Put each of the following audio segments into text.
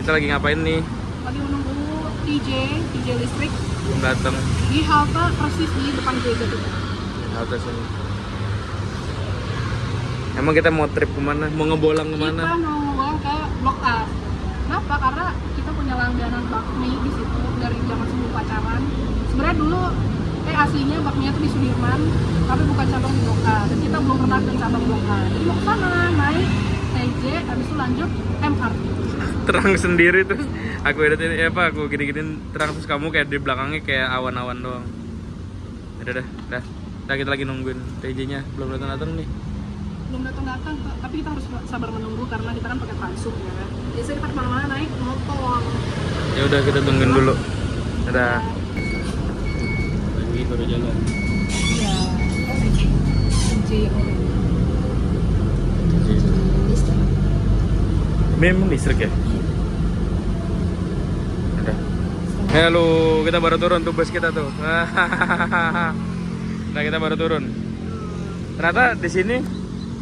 Kita lagi ngapain nih? Lagi menunggu TJ listrik Datang. di halte persis di depan gereja kita. Halte sini. Emang kita mau trip kemana? Mau ngebolang kemana? Kita mau ngomong ke Blok A. Kenapa? Karena kita punya langganan bakmi di situ dari zaman sebelum pacaran. Sebenarnya dulu aslinya bakminya tuh di Sudirman, tapi bukan cabang di Blok A. Dan kita belum pernah ke cabang Blok A. Jadi mau ke sana naik TJ, habis itu lanjut MRT. Terang sendiri terus aku editin aku gini-giniin terang terus kamu kayak di belakangnya kayak awan-awan doang. Dah. Kita lagi nungguin TJ-nya belum datang nih. Belum datang, tapi kita harus sabar menunggu karena kita kan pakai transuk ya. Biasanya kita kemana-mana naik motor. Ya udah kita tungguin dulu. Dadah. Lagi baru jalan. Iya. TJ Memang listrik ya? Udah. Halo, kita baru turun tuh bus kita tuh. Nah, kita baru turun. Ternyata di sini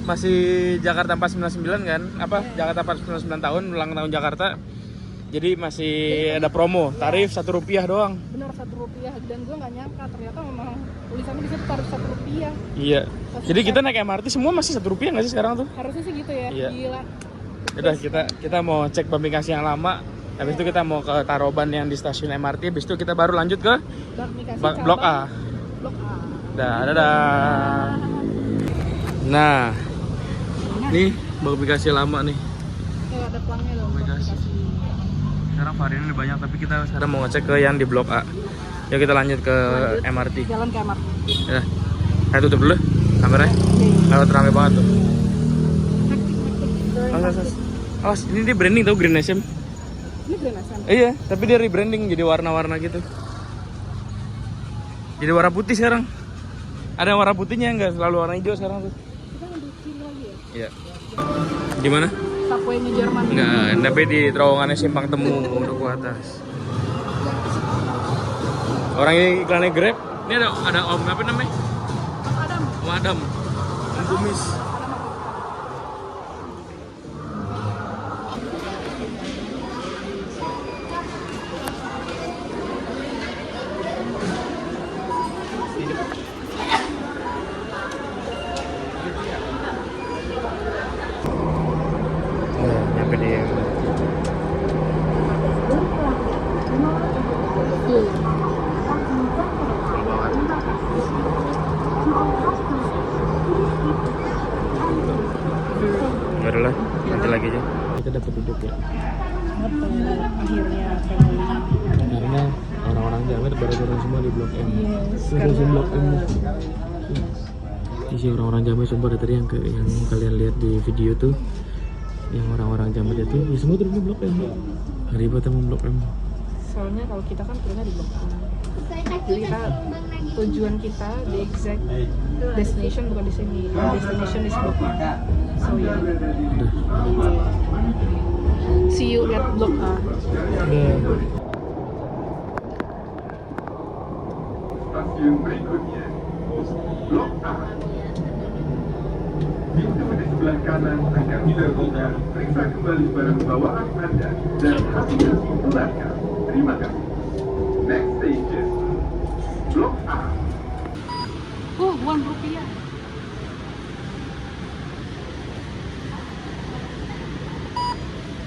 masih Jakarta 499 kan? Apa? Jakarta 499 tahun, ulang tahun Jakarta. Jadi masih ada promo, tarif Rp1 doang. Benar Rp1 dan gue nggak nyangka ternyata memang tulisannya di situ tarif Rp1. Iya. Jadi kita naik MRT semua masih Rp1 nggak sih sekarang tuh? Harusnya sih gitu ya. Iya. Gila. Udah kita mau cek Bamikasi yang lama. Habis itu kita mau ke Taroban yang di stasiun MRT. Habis itu kita baru lanjut ke Blok A. Blok A. Dadah. Nah, nih Bamikasi lama nih. Ada pelangnya loh. Bamikasi. Sekarang variannya udah banyak tapi kita sekarang mau ngecek ke yang di Blok A. Yuk kita lanjut ke MRT. Jalan ke MRT. Ya. Saya tutup dulu kameranya. Kalau rame banget tuh. Awas, ini dia branding tau Green SM. Ini Green SM. Iya, tapi dia rebranding jadi warna-warna gitu. Jadi warna putih sekarang. Ada warna putihnya enggak selalu warna hijau sekarang tuh. Kita ngambil kiri lagi ya? Iya. Di mana? Subway-nya Jerman. Enggak, tapi di terowongannya Simpang Temu untuk ke atas. Orang ini iklannya Grab. Ini ada Om apa namanya? Mas Adam. Om Adam. Om Kumis. Nyampe di Baru lah, nanti lagi aja. Kita dapat duduk ya. Akhirnya Karena orang-orang Jamet baru turun semua di Blok M. Yes, Terus di Blok M. Isi orang-orang Jamet sumpah dari yang kalian lihat di video tuh, yang orang-orang Jamet itu, ya semua turun di Blok M. Ribet sama Blok M. soalnya kalau kita kan turunnya di Blok A. Jadi kita tujuan kita di exact destination bukan di sini. Destination is Blok A. So ya. Udah. See you at Blok A. Udah. Stasiun berikutnya, Blok A. Pintu di sebelah kanan akan dibuka. Periksa kembali barang bawaan Anda dan hati-hati belakang. Terima kasih. Next station, Blok A. Rp1.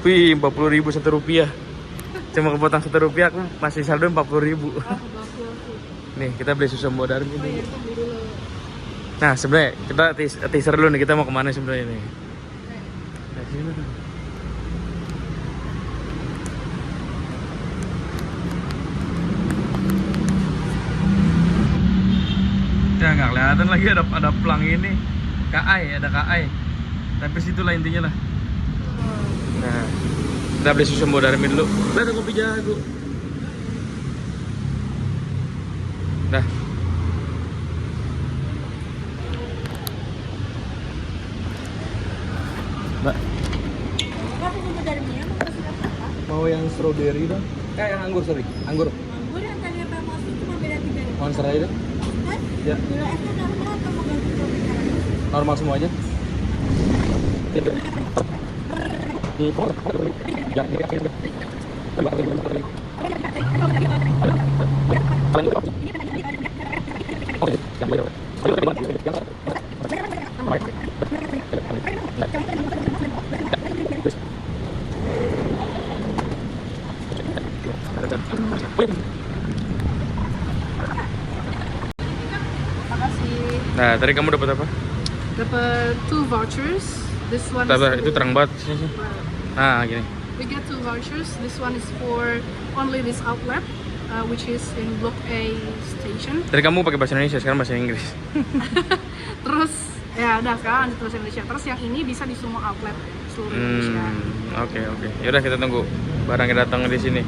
Wih, 40.000 Rp1. Cuma kepotong Rp1 aku masih saldo 40.000. Nih, kita beli susu modern ini. Nah, sebenarnya kita teaser dulu nih, kita mau kemana sebenarnya nih? Nah, sini tuh. Ya nggak kelihatan lagi ada pelang ini. Ada KAI. Tapi situlah intinya lah. Nah, kita beli susu modern dulu. Ada kopi jago. Dah. Mbak, mau yang strawberry dong? Yang anggur, sorry. Anggur. Anggur yang tadi apa masuk cuma beda 3 Monster aja. Kan? Ya, Gula esnya normal atau mau ganti kopi? normal semua aja. Makasih. Nah, tadi kamu dapat apa? Dapat 2 vouchers. This one Bentar, is itu terang banget sini. Nah, gini. We get 2 vouchers. This one is for only this outlet, which is in Block A station. Tadi kamu pakai bahasa Indonesia, sekarang bahasa Inggris. Terus ya udah sekarang lanjut bahasa Indonesia. Terus yang ini bisa di semua outlet seluruh Indonesia. Oke. Yaudah kita tunggu barangnya datang di sini.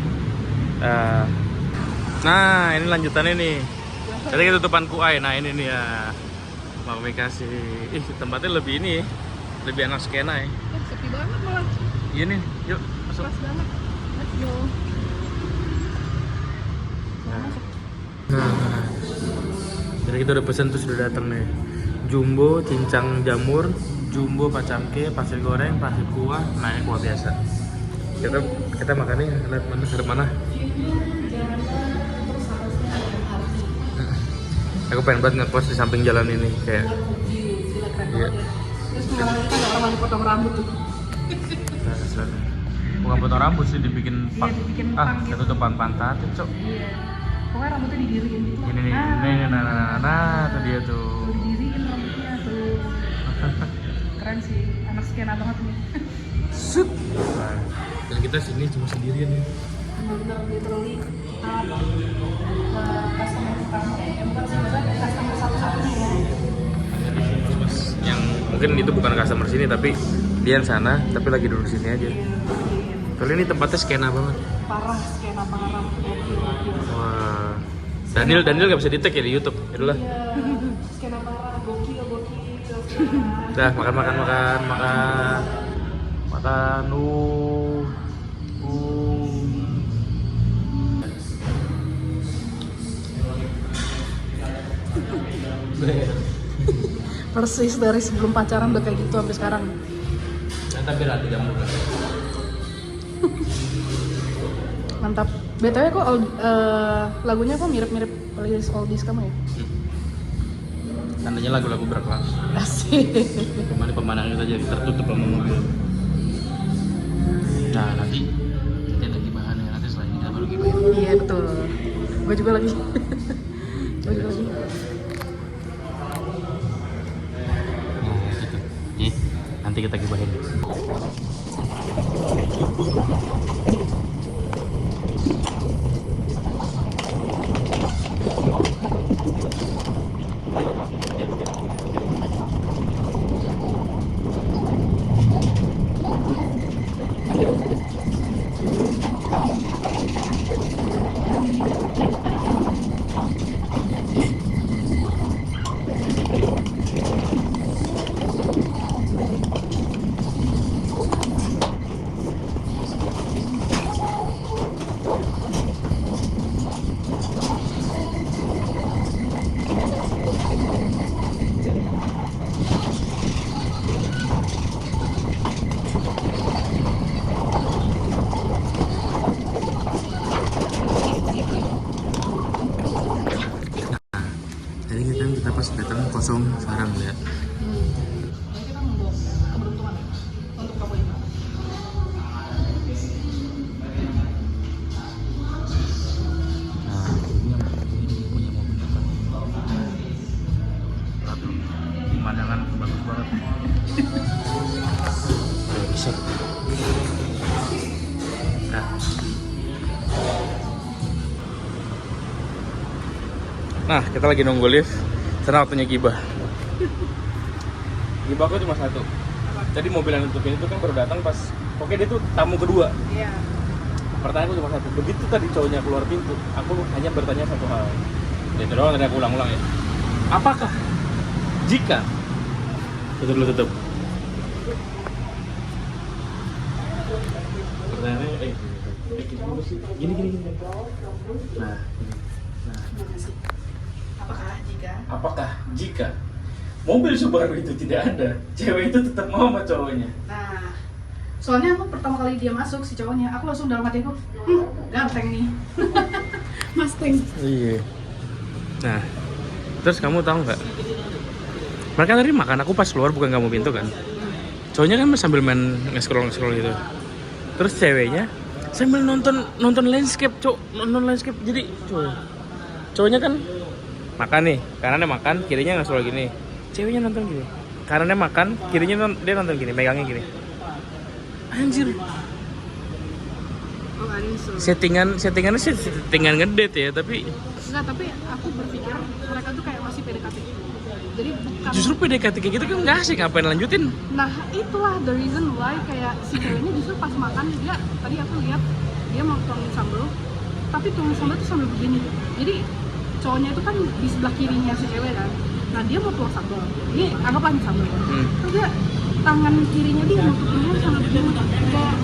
Nah, ini lanjutannya nih. Tadi kita tutupan kuai. Nah, ini nih ya. Mau kasih. Ih, tempatnya lebih ini. Lebih enak skena ya. Sepi banget malah. Iya nih, yuk masuk. Keras banget. Let's go. Nah, jadi kita udah pesen tuh sudah datang nih. Jumbo, cincang jamur, jumbo pacamke, pasir goreng, pasir kuah, nah ini kuah biasa. Kita makannya lihat mana ke mana. Aku pengen banget ngepost di samping jalan ini kayak. Iya. Terus kemarin kan ada orang lagi potong rambut tuh. Bukan potong rambut sih, dibikin Iya, dibikin pang gitu. ketutupan pantat, cok. Iya. Pokoknya rambutnya didiriin gitu. Ini nih, nah, itu dia tuh. Didiriin rambutnya tuh. Keren sih, anak skena banget nih. Sup. Nah, dan kita sini cuma sendirian nih. Bener-bener literally customer pertama ya. Bukan sih, maksudnya customer satu-satunya ya. Hanya di sini mas, yang mungkin itu bukan customer sini tapi dia yang sana, tapi lagi duduk sini aja. Kali ini tempatnya skena banget. Parah, skena parah. Gokil. Wah. Daniel nggak bisa di tag ya di YouTube. Itulah. Iya, skena parah, gokil. Dah makan. Persis dari sebelum pacaran udah kayak gitu sampai sekarang. Tapi lah tidak mudah. Mantap. BTW kok lagunya kok mirip-mirip playlist oldies kamu ya? Tandanya lagu-lagu berkelas. Asik. Kemarin pemandangan kita jadi tertutup sama mobil. Nah nanti kita ada gibahan ya, nanti setelah ini kita baru gibahin. Iya betul. Gue juga lagi. Nah gitu. Nih, nanti kita gibahin. Tadi kita pas datang kosong, sekarang lihat. Jadi kita membawa keberuntungan ya untuk kamu ini. Nah, ini punya mobil apa? Satu, pemandangan bagus banget. Bisa. Nah, kita lagi nunggu lift. Sekarang waktunya gibah. Gibah aku cuma satu. Jadi mobil yang tutupin itu kan baru datang pas, oke dia tuh tamu kedua. Iya. Pertanyaanku cuma satu. Begitu tadi cowoknya keluar pintu, aku hanya bertanya satu hal. Itu doang tadi aku ulang-ulang ya. Apakah jika tutup. Pertanyaannya gini. Nah. Apakah jika mobil Subaru itu tidak ada, cewek itu tetap mau sama cowoknya? Nah, So Soalnya aku pertama kali dia masuk si cowoknya, aku langsung dalam hati aku, ganteng nih. Mustang. Iya. Nah, terus kamu tahu nggak? Mereka tadi makan, aku pas keluar bukan kamu pintu kan. Cowoknya kan sambil main nge-scroll gitu. Terus ceweknya sambil nonton landscape, nonton landscape. Jadi cowoknya kan makan nih, kanannya makan, kirinya nge-scroll gini. Ceweknya nonton gini. Kanannya makan, kirinya dia nonton gini, megangnya gini. Anjir. Oh, anjir. Settingannya sih settingan ngedate ya, tapi Enggak, tapi aku berpikir mereka tuh kayak masih PDKT. Jadi bukan. justru PDKT kayak gitu kan nggak asik, ngapain lanjutin? Nah, itulah the reason why kayak si ceweknya justru pas makan dia tadi aku lihat dia mau tuangin sambal, tapi tuangin sambal tuh sambil begini. Jadi cowoknya itu kan di sebelah kirinya si cewek kan. Nah, dia mau tuang sambal. Ini anggaplah ini sambal. Terus dia tangan kirinya dia nutupinnya sambil begini, kayak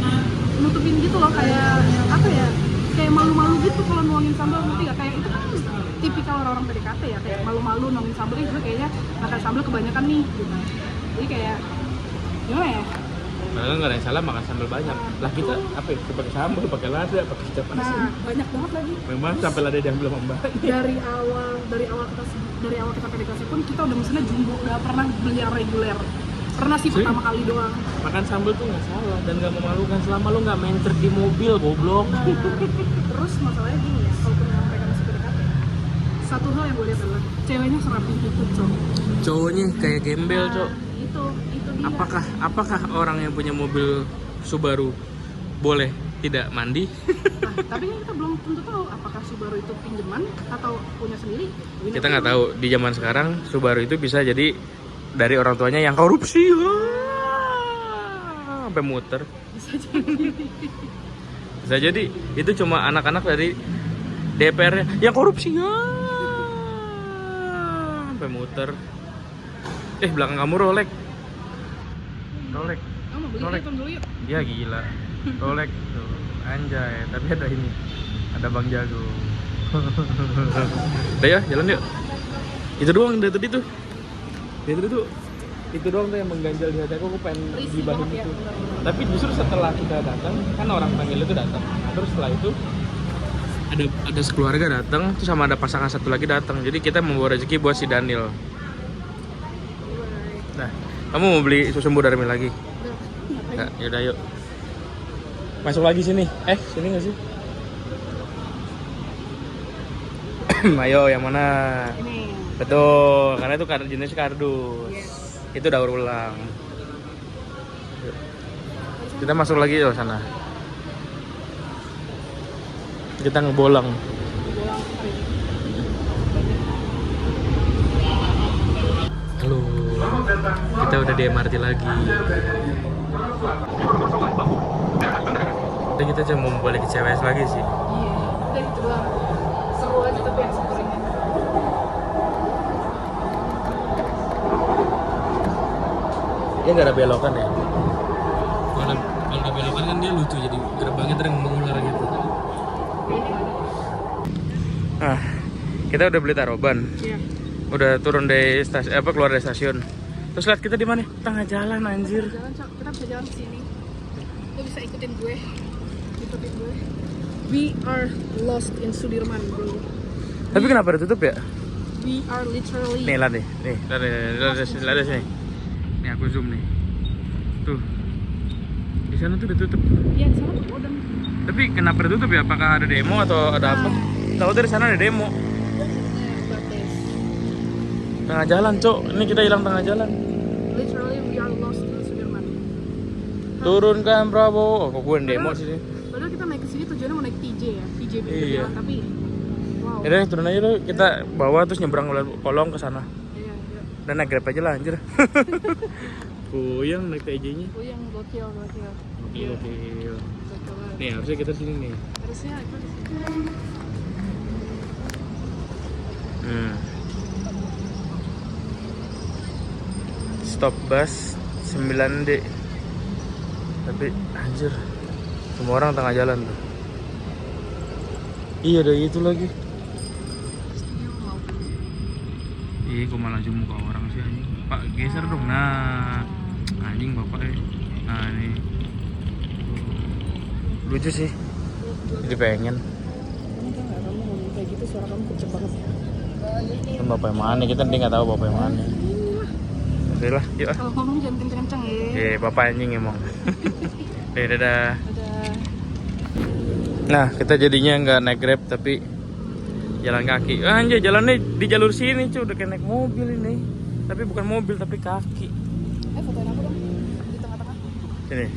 nutupin gitu loh, kayak apa ya? Kayak malu-malu gitu kalau nuangin sambal, ngerti gak? Kayak itu kan tipikal orang-orang PDKT ya, kayak malu-malu nuangin sambal, juga kayaknya makan sambal kebanyakan nih gitu. Jadi kayak gimana ya? Nah, nggak ada yang salah makan sambal banyak. Lah kita apa ya? Pakai sambal, pakai lada, pakai kecap asin. Nah, banyak banget lagi. Memang sampai lada yang belum mbak. Dari awal kita PDKT pun kita udah mesennya jumbo, nggak pernah beli yang reguler. Pernah sih pertama kali doang. Makan sambal tuh nggak salah dan nggak memalukan selama lo nggak main truk di mobil, goblok. Nah, terus masalahnya gini ya, kalau mereka masih PDKT, satu hal yang gue lihat adalah ceweknya serapi gitu, cowok. Cowoknya kayak gembel, cok. Itu dia. Apakah orang yang punya mobil Subaru boleh tidak mandi? Nah, tapi kan kita belum tentu tahu apakah Subaru itu pinjaman atau punya sendiri. Kita nggak tahu. Di zaman sekarang Subaru itu bisa jadi dari orang tuanya yang korupsi. Sampai muter. Bisa jadi itu cuma anak-anak dari DPR yang korupsi. Sampai muter. Belakang kamu Rolex. Kamu mau beli Rolex. iPhone dulu yuk. Ya gila. Rolex tuh. Anjay, tapi ada ini. Ada Bang Jago. Udah ya, jalan yuk. Itu doang dari tadi tuh. Itu doang tuh yang mengganjal di hati aku pengen Risih gibahin banget ya, itu. bener-bener. Tapi justru setelah kita datang, kan orang panggil itu datang. Terus setelah itu ada sekeluarga datang, terus sama ada pasangan satu lagi datang. Jadi kita membawa rezeki buat si Daniel. Nah, kamu mau beli susu Darmi lagi? Enggak, yaudah yuk. Masuk lagi sini. Sini nggak sih? Ayo, yang mana? Ini. Betul, karena itu jenis kardus. Yes. Itu daur ulang. Yuk. Kita masuk lagi ke sana. Kita ngebolang. Halo. Kita udah di MRT lagi. Kita cuma mau balik ke CWS lagi sih. Iya, udah itu doang. Seru aja tapi yang seringnya. Dia nggak ada belokan ya? Kalau ada belokan kan dia lucu, jadi gerbangnya terang mengular gitu. Nah, kita udah beli taroban. Iya. Udah turun dari keluar dari stasiun. Terus lihat kita di mana? Tengah jalan anjir. Jalan, Cok. Kita bisa jalan ke sini. Lo bisa ikutin gue. We are lost in Sudirman, bro. Tapi kenapa ditutup ya? We are literally. Nih, lihat deh. Nih, lihat deh sini. Nih aku zoom nih. Tuh. Di sana tuh ditutup. Iya, di sana tuh udah. Tapi kenapa ditutup ya? Apakah ada demo atau ada apa? Tahu dari sana ada demo. Tengah jalan, Cok. Ini kita hilang tengah jalan. Literally we are lost in Sudirman. Turunkan Prabowo. Kok gue demo sih? Padahal kita naik ke sini tujuannya mau naik TJ ya, TJ Iya. tapi wow. Yaudah turun aja dulu, kita bawa terus nyebrang kolong ke sana. Iya. Dan naik Grab aja lah anjir. Puyeng naik TJ-nya. Oh yang gokil. Gokil. banget. Nih, harusnya kita sini nih. Harusnya itu di sini. Stop bus 9D. Tapi anjir, semua orang tengah jalan tuh. Iya, ada itu lagi. Ih, kok malah zoom muka orang sih anjing. Pak, geser dong. Nah, anjing bapak. Nah, ini. lucu sih. Jadi pengen. Kamu tau nggak, kamu ngomong kayak gitu suara kamu kecil banget. Kan bapak yang mana? Kita nanti nggak tahu bapak yang mana. Oke lah, yuk ah. Kalau ngomong jangan kenceng-kenceng ya. Bapak anjing emang. Dadah. Dadah. Nah, kita jadinya nggak naik Grab tapi jalan kaki. Anjay, jalannya di jalur sini cuy, udah kayak naik mobil ini. Tapi bukan mobil tapi kaki. Fotoin aku dong di tengah-tengah. Sini.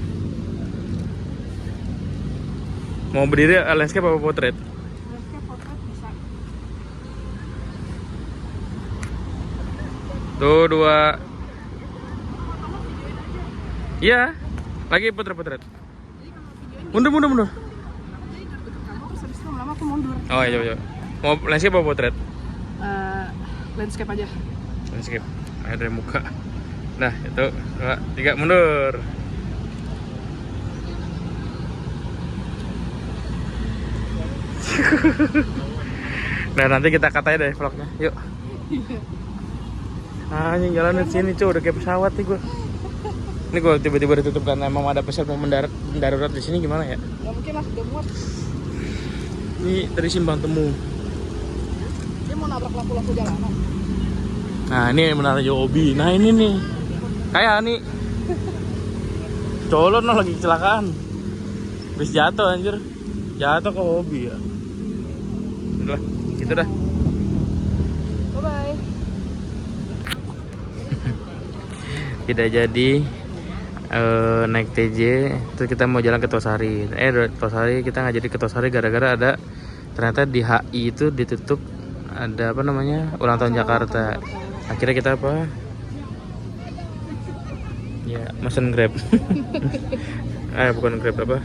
Mau berdiri landscape apa potret? Landscape potret bisa. Tuh, 2. Iya. Lagi potret. Mundur. Jadi dari deket kamu terus habis itu lama-lama aku mundur. Oh iya. Mau landscape apa potret? Landscape aja. Landscape. Ayo dari muka. Nah, itu 2, 3 mundur. Nah, nanti kita katain deh vlognya. Yuk. Anjing jalan di sini cuy, udah kayak pesawat nih gua. Ini kalau tiba-tiba ditutup karena emang ada pesawat mau mendarat di sini gimana ya? Ya mungkin lah, udah muat. Ini dari simpang temu. Dia mau nabrak lampu-lampu jalanan. Nah, ini menara Yobi. Nah, ini nih. Kayak nih. Colon noh lagi kecelakaan. Bis jatuh anjir. Jatuh ke hobi ya. Udah, gitu dah. Bye-bye. Tidak jadi naik TJ, terus kita mau jalan ke Tosari. Tosari kita nggak jadi ke Tosari gara-gara ada ternyata di HI itu ditutup, ada apa namanya, ulang tahun Jakarta. Akhirnya kita apa? Ya, mesen Grab. Bukan Grab apa?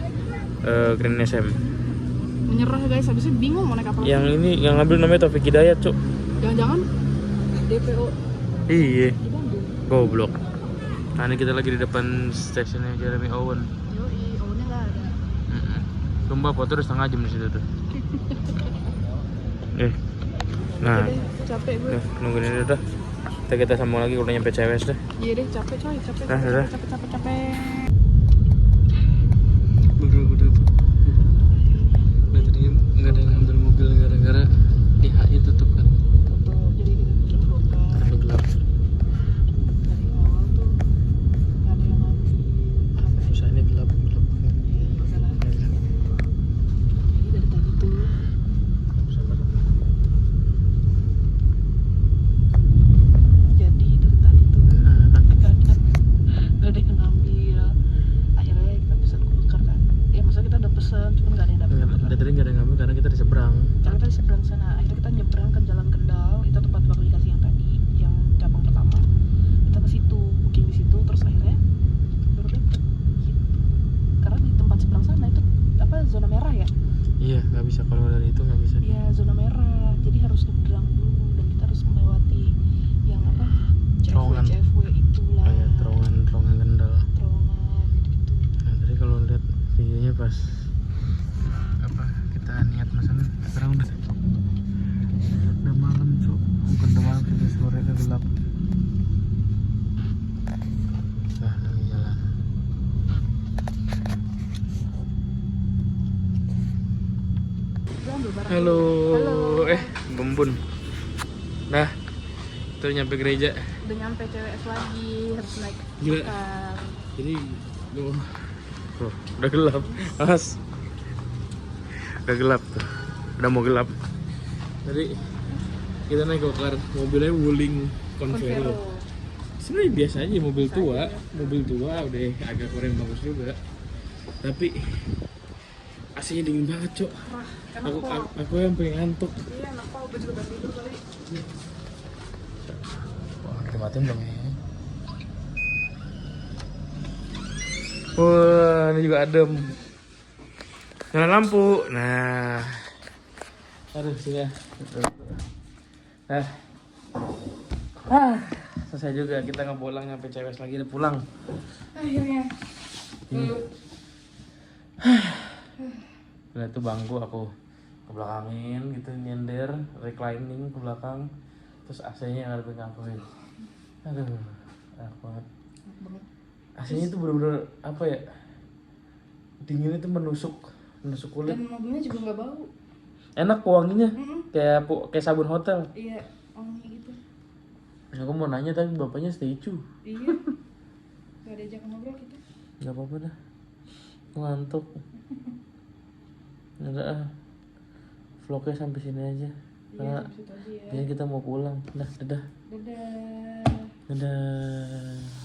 Green SM. Menyerah guys, habisnya bingung mau naik apa. Yang ini yang ngambil namanya Taufik Hidayat, Cuk. Jangan-jangan DPO Iya, di Bandung. goblok. Nah, ini kita lagi di depan stasiunnya Jeremy Owen. Yoi, awalnya nggak ada. Sumpah foto udah setengah jam di situ tuh. Nah, Oke deh, capek gue. nungguin ini udah. Kita sambung lagi kalau nyampe CWS deh. Iya deh, capek coy, capek. Udah. Capek. Udah. Nah, tadi nggak ada yang ngambil mobil gara-gara di HI tutup kan. Tutup, jadi kita buka. Terlalu gelap. Dari awal tuh nggak ada yang ngambil. Susah ini gelap banget. Iya, udah lah. Jadi dari tadi tuh nggak ada yang ngambil. Akhirnya kita pesen kulker kan. Ya maksudnya kita udah pesen, cuma nggak ada yang dapat. Dari tadi nggak ada yang ngambil karena kita di seberang. Karena kita di seberang sana. Akhirnya kita nyebrang ke Jalan Kendal, itu tempat aplikasi yang tadi, yang cabang pertama. Kita ke situ, booking di situ, terus akhirnya baru dapet gitu. Karena di tempat seberang sana itu apa, zona merah ya? Iya, nggak bisa kalau dari itu nggak bisa. Iya, zona merah. Jadi harus nyebrang dulu dan kita harus melewati yang apa? Terowongan. CFW itulah. Kayak terowongan Kendal. Terowongan gitu. Nah, tadi kalau lihat videonya pas apa kita niat pesan, sekarang udah malam, Cuk. Bukan udah malam, sudah sore, udah gelap. Nah, lagi jalan. Halo. Bembun. Nah, itu nyampe gereja. Udah nyampe CWS lagi, harus naik Gila. car. Jadi udah gelap, Mas. Udah gelap tuh. Udah mau gelap. Jadi kita naik gokar, mobilnya Wuling Convero. Sebenarnya biasa aja, mobil tua udah agak kurang bagus juga. Tapi AC-nya dingin banget, Cok. Aku yang pengen ngantuk. Iya, enak kok, gue juga udah tidur kali. Wah, kita matiin dong ya. Wah, ini juga adem. Nyala lampu. Nah. Aduh, sini ya. Selesai juga, kita ngebolang nyampe CWS lagi, udah pulang. Akhirnya. Udah tuh bangku aku ke belakangin gitu, nyender, reclining ke belakang. Terus AC-nya yang ngadepin kampus. Aduh, enak banget. AC-nya tuh bener-bener apa ya? Dinginnya tuh menusuk. Menusuk kulit. Dan mobilnya juga nggak bau. Enak wanginya. Mm-mm. Kayak sabun hotel. Iya, wangi gitu. Aku mau nanya tapi bapaknya stay cu. Iya. Gak diajak ngobrol kita. Gak apa-apa dah. Ngantuk. Udah ah. Vlognya sampai sini aja. Iya, Karena sampai situ aja ya. jadi kita mau pulang. Dah, dadah. Dadah. Dadah.